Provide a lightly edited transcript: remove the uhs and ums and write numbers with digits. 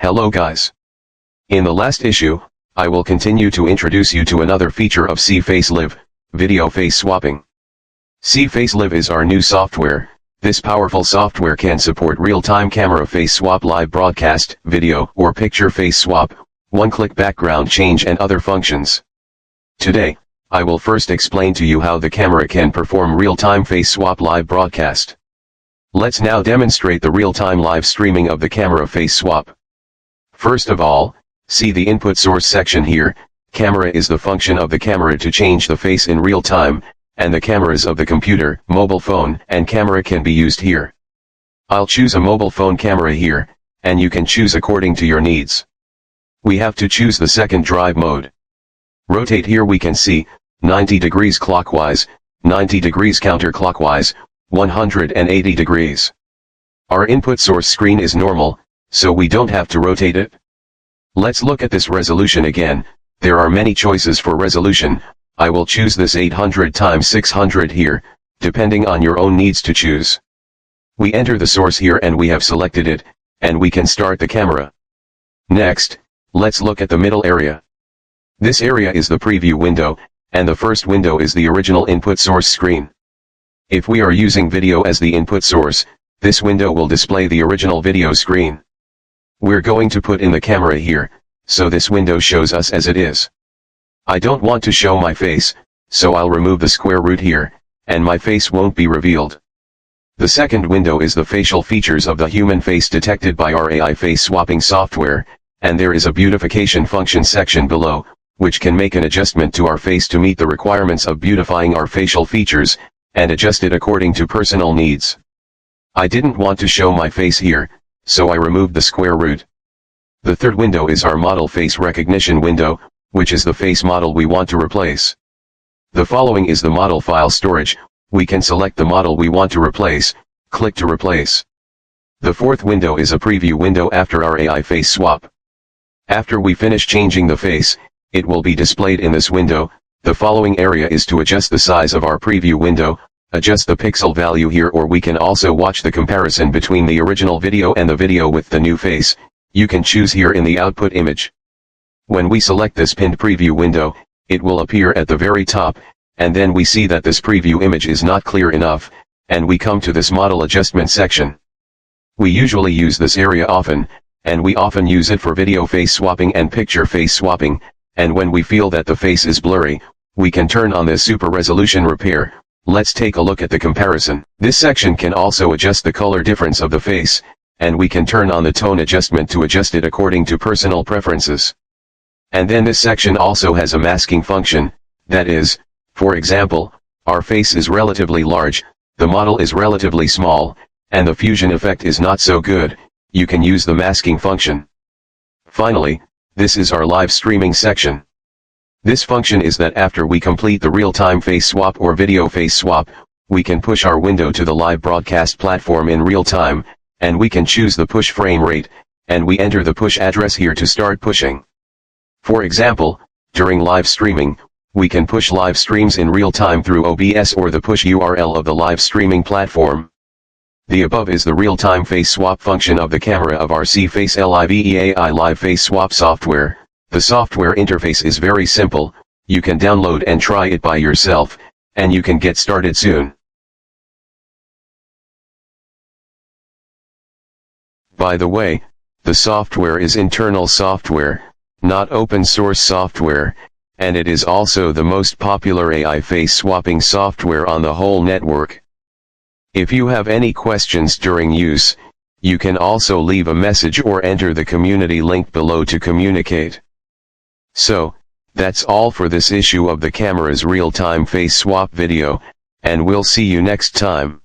Hello guys. In the last issue, I will continue to introduce you to another feature of cFaceLive, video face swapping. cFaceLive is our new software. This powerful software can support real-time camera face swap, live broadcast, video or picture face swap, one-click background change and other functions. Today, I will first explain to you how the camera can perform real-time face swap live broadcast. Let's now demonstrate the real-time live streaming of the camera face swap. First of all, see the input source section here. Camera is the function of the camera to change the face in real time, and the cameras of the computer, mobile phone, and camera can be used here. I'll choose a mobile phone camera here, and you can choose according to your needs. We have to choose the second drive mode. Rotate here we can see, 90 degrees clockwise, 90 degrees counterclockwise, 180 degrees. Our input source screen is normal, so we don't have to rotate it. Let's look at this resolution again. There are many choices for resolution. I will choose this 800 x 600 here, depending on your own needs to choose. We enter the source here and we have selected it, and we can start the camera. Next, let's look at the middle area. This area is the preview window, and the first window is the original input source screen. If we are using video as the input source, this window will display the original video screen. We're going to put in the camera here, so this window shows us as it is. I don't want to show my face, so I'll remove the square root here, and my face won't be revealed. The second window is the facial features of the human face detected by our AI face swapping software, and there is a beautification function section below, which can make an adjustment to our face to meet the requirements of beautifying our facial features, and adjust it according to personal needs. I didn't want to show my face here, so I removed the square root. The third window is our model face recognition window, which is the face model we want to replace. The following is the model file storage. We can select the model we want to replace, click to replace. The fourth window is a preview window after our AI face swap. After we finish changing the face, it will be displayed in this window. The following area is to adjust the size of our preview window. Adjust the pixel value here, or we can also watch the comparison between the original video and the video with the new face. You can choose here in the output image. When we select this pinned preview window, it will appear at the very top, and then we see that this preview image is not clear enough, and we come to this model adjustment section. We usually use this area often, and we often use it for video face swapping and picture face swapping, and when we feel that the face is blurry, we can turn on this super resolution repair. Let's take a look at the comparison. This section can also adjust the color difference of the face, and we can turn on the tone adjustment to adjust it according to personal preferences. And then this section also has a masking function, that is, for example, our face is relatively large, the model is relatively small, and the fusion effect is not so good. You can use the masking function. Finally, this is our live streaming section. This function is that after we complete the real-time face swap or video face swap, we can push our window to the live broadcast platform in real time, and we can choose the push frame rate, and we enter the push address here to start pushing. For example, during live streaming, we can push live streams in real time through OBS or the push URL of the live streaming platform. The above is the real-time face swap function of the camera of our cFaceLive AI live face swap software. The software interface is very simple. You can download and try it by yourself, and you can get started soon. By the way, the software is internal software, not open source software, and it is also the most popular AI face swapping software on the whole network. If you have any questions during use, you can also leave a message or enter the community link below to communicate. So, that's all for this issue of the camera's real-time face swap video, and we'll see you next time.